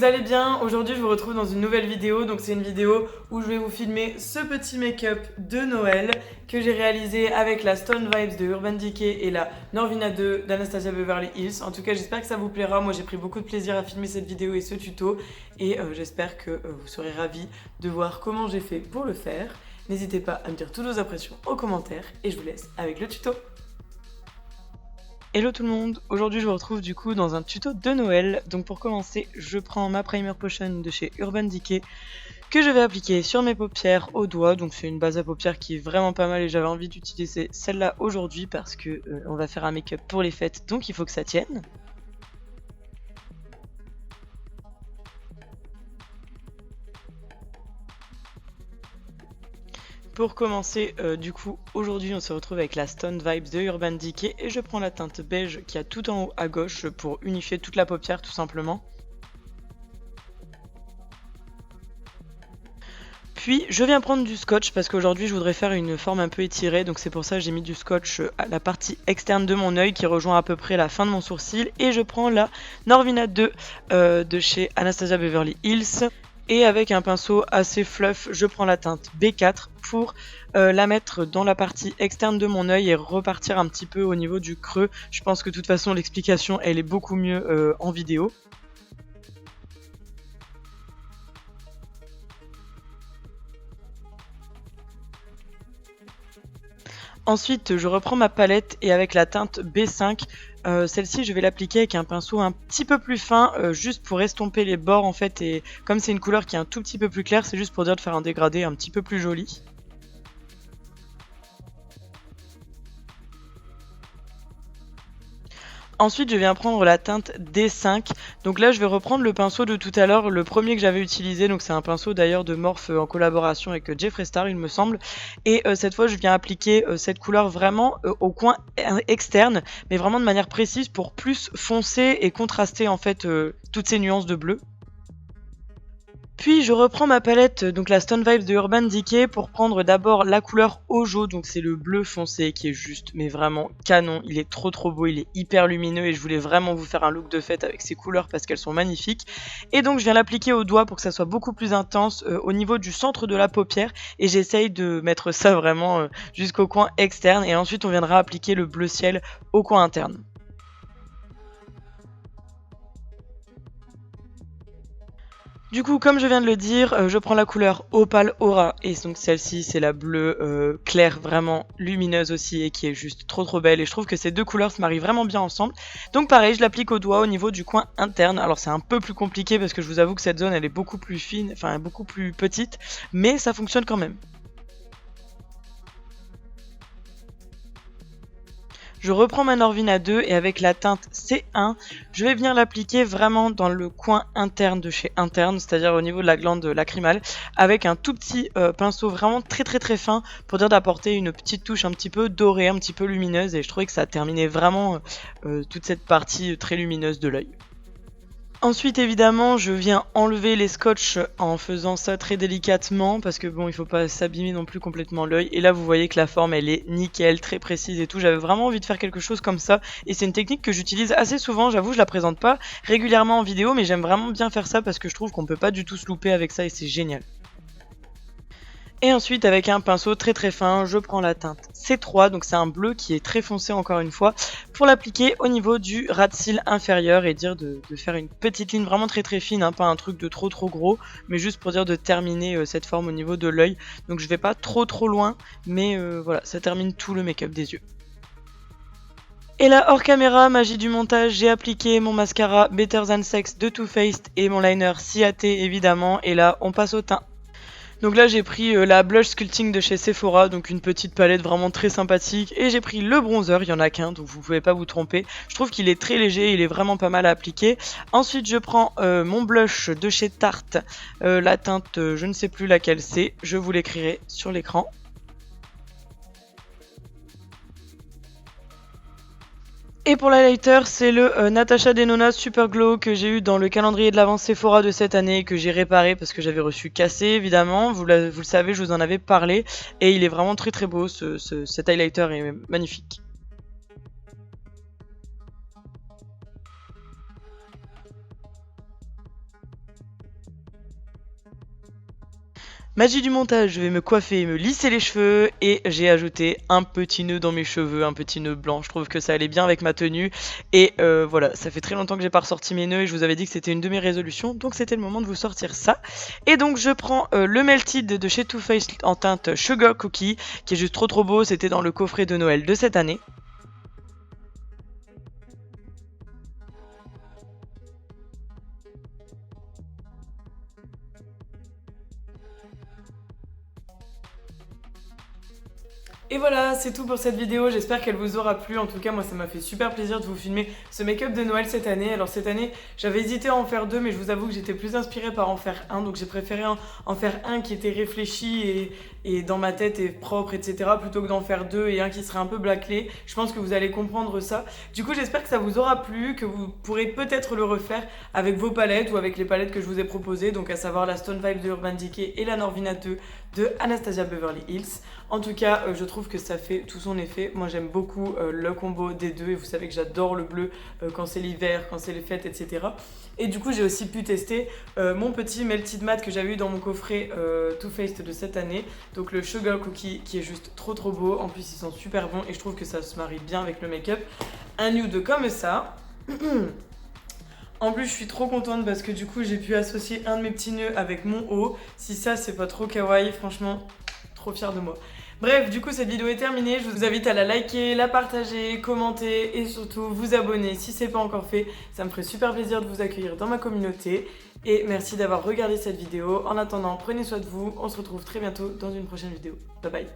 allez bien? Aujourd'hui je vous retrouve dans une nouvelle vidéo, donc c'est une vidéo où je vais vous filmer ce petit make-up de Noël que j'ai réalisé avec la Stone Vibes de Urban Decay et la Norvina 2 d'Anastasia Beverly Hills. En tout cas j'espère que ça vous plaira, moi j'ai pris beaucoup de plaisir à filmer cette vidéo et ce tuto et j'espère que vous serez ravis de voir comment j'ai fait pour le faire. N'hésitez pas à me dire toutes vos impressions en commentaire et je vous laisse avec le tuto. Hello tout le monde, aujourd'hui je vous retrouve du coup dans un tuto de Noël. Donc pour commencer, je prends ma Primer Potion de chez Urban Decay que je vais appliquer sur mes paupières au doigt. Donc c'est une base à paupières qui est vraiment pas mal et j'avais envie d'utiliser celle-là aujourd'hui parce que on va faire un make-up pour les fêtes, donc il faut que ça tienne. Pour commencer, du coup, aujourd'hui on se retrouve avec la Stone Vibes de Urban Decay et je prends la teinte beige qui a tout en haut à gauche pour unifier toute la paupière tout simplement. Puis je viens prendre du scotch parce qu'aujourd'hui je voudrais faire une forme un peu étirée, donc c'est pour ça que j'ai mis du scotch à la partie externe de mon œil qui rejoint à peu près la fin de mon sourcil, et je prends la Norvina 2 de chez Anastasia Beverly Hills. Et avec un pinceau assez fluff, je prends la teinte B4 pour la mettre dans la partie externe de mon œil et repartir un petit peu au niveau du creux. Je pense que de toute façon l'explication elle est beaucoup mieux en vidéo. Ensuite, je reprends ma palette et avec la teinte B5, celle-ci je vais l'appliquer avec un pinceau un petit peu plus fin, juste pour estomper les bords en fait, et comme c'est une couleur qui est un tout petit peu plus claire, c'est juste pour dire de faire un dégradé un petit peu plus joli. Ensuite, je viens prendre la teinte D5. Donc là, je vais reprendre le pinceau de tout à l'heure, le premier que j'avais utilisé. Donc c'est un pinceau d'ailleurs de Morphe en collaboration avec Jeffree Star, il me semble. Et cette fois, je viens appliquer cette couleur vraiment au coin externe, mais vraiment de manière précise pour plus foncer et contraster en fait toutes ces nuances de bleu. Puis je reprends ma palette, donc la Stone Vibes de Urban Decay, pour prendre d'abord la couleur Ojo, donc c'est le bleu foncé qui est juste, mais vraiment canon, il est trop beau, il est hyper lumineux et je voulais vraiment vous faire un look de fête avec ces couleurs parce qu'elles sont magnifiques. Et donc je viens l'appliquer au doigt pour que ça soit beaucoup plus intense au niveau du centre de la paupière, et j'essaye de mettre ça vraiment jusqu'au coin externe, et ensuite on viendra appliquer le bleu ciel au coin interne. Du coup, comme je viens de le dire, je prends la couleur Opal Aura, et donc celle-ci c'est la bleue claire, vraiment lumineuse aussi, et qui est juste trop belle, et je trouve que ces deux couleurs se marient vraiment bien ensemble. Donc pareil, je l'applique au doigt au niveau du coin interne. Alors c'est un peu plus compliqué parce que je vous avoue que cette zone elle est beaucoup plus fine, enfin beaucoup plus petite, mais ça fonctionne quand même. Je reprends ma Norvina 2 et avec la teinte C1, je vais venir l'appliquer vraiment dans le coin interne de chez Interne, c'est-à-dire au niveau de la glande lacrymale, avec un tout petit pinceau vraiment très fin pour dire d'apporter une petite touche un petit peu dorée, un petit peu lumineuse, et je trouvais que ça terminait vraiment toute cette partie très lumineuse de l'œil. Ensuite évidemment je viens enlever les scotch en faisant ça très délicatement parce que bon, il faut pas s'abîmer non plus complètement l'œil, et là vous voyez que la forme elle est nickel, très précise et tout. J'avais vraiment envie de faire quelque chose comme ça et c'est une technique que j'utilise assez souvent, j'avoue. Je la présente pas régulièrement en vidéo mais j'aime vraiment bien faire ça parce que je trouve qu'on peut pas du tout se louper avec ça et c'est génial. Et ensuite avec un pinceau très fin, je prends la teinte C3, donc c'est un bleu qui est très foncé encore une fois, pour l'appliquer au niveau du ras de cils inférieur et dire de faire une petite ligne vraiment très fine, hein, pas un truc de trop gros, mais juste pour dire de terminer cette forme au niveau de l'œil. Donc je vais pas trop loin, mais voilà, ça termine tout le make-up des yeux. Et là, hors caméra, magie du montage, j'ai appliqué mon mascara Better Than Sex de Too Faced et mon liner Ciate évidemment, et là on passe au teint. Donc là j'ai pris la blush sculpting de chez Sephora, donc une petite palette vraiment très sympathique, et j'ai pris le bronzer, il y en a qu'un donc vous pouvez pas vous tromper. Je trouve qu'il est très léger, il est vraiment pas mal à appliquer. Ensuite je prends mon blush de chez Tarte, la teinte je ne sais plus laquelle c'est, je vous l'écrirai sur l'écran. Et pour l'highlighter, c'est le Natasha Denona Super Glow que j'ai eu dans le calendrier de l'avant Sephora de cette année, que j'ai réparé parce que j'avais reçu cassé évidemment. Vous le savez, je vous en avais parlé et il est vraiment très beau, cet highlighter est magnifique. Magie du montage, je vais me coiffer et me lisser les cheveux et j'ai ajouté un petit nœud dans mes cheveux, un petit nœud blanc. Je trouve que ça allait bien avec ma tenue et voilà, ça fait très longtemps que j'ai pas ressorti mes nœuds et je vous avais dit que c'était une de mes résolutions, donc c'était le moment de vous sortir ça. Et donc je prends le Melted de chez Too Faced en teinte Sugar Cookie qui est juste trop beau, c'était dans le coffret de Noël de cette année. Et voilà, c'est tout pour cette vidéo, j'espère qu'elle vous aura plu. En tout cas, moi ça m'a fait super plaisir de vous filmer ce make-up de Noël cette année. Alors cette année, j'avais hésité à en faire deux, mais je vous avoue que j'étais plus inspirée par en faire un. Donc j'ai préféré en faire un qui était réfléchi et dans ma tête et propre, etc. plutôt que d'en faire deux et un qui serait un peu bâclé. Je pense que vous allez comprendre ça. Du coup, j'espère que ça vous aura plu, que vous pourrez peut-être le refaire avec vos palettes ou avec les palettes que je vous ai proposées. Donc à savoir la Stone Vibe de Urban Decay et la Norvina 2 de Anastasia Beverly Hills. En tout cas, je trouve que ça fait tout son effet. Moi, j'aime beaucoup le combo des deux et vous savez que j'adore le bleu quand c'est l'hiver, quand c'est les fêtes, etc. Et du coup, j'ai aussi pu tester mon petit Melted Matte que j'avais eu dans mon coffret Too Faced de cette année. Donc le Sugar Cookie qui est juste trop beau. En plus, ils sont super bons et je trouve que ça se marie bien avec le make-up. Un nude comme ça. En plus, je suis trop contente parce que du coup, j'ai pu associer un de mes petits nœuds avec mon haut. Si ça, c'est pas trop kawaii, franchement, trop fière de moi. Bref, du coup, cette vidéo est terminée. Je vous invite à la liker, la partager, commenter et surtout vous abonner si c'est pas encore fait. Ça me ferait super plaisir de vous accueillir dans ma communauté. Et merci d'avoir regardé cette vidéo. En attendant, prenez soin de vous. On se retrouve très bientôt dans une prochaine vidéo. Bye bye.